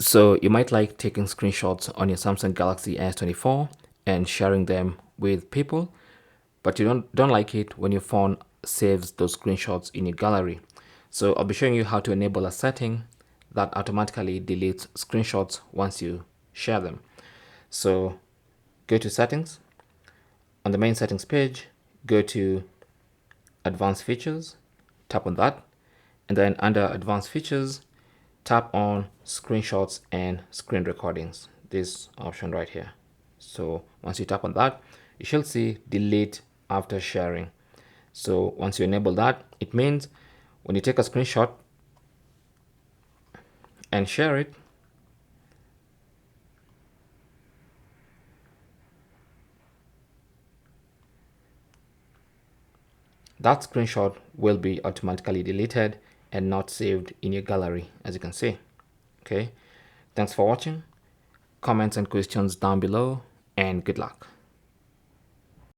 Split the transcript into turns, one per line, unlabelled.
So you might like taking screenshots on your Samsung Galaxy S24 and sharing them with people, but you don't like it when your phone saves those screenshots in your gallery. So I'll be showing you how to enable a setting that automatically deletes screenshots once you share them. So go to settings. On the main settings page, go to advanced features, tap on that, and then under advanced features, tap on screenshots and screen recordings, this option right here. So once you tap on that, you should see delete after sharing. So once you enable that, it means when you take a screenshot and share it, that screenshot will be automatically deleted and not saved in your gallery, as you can see. Okay, thanks for watching. Comments and questions down below, and good luck.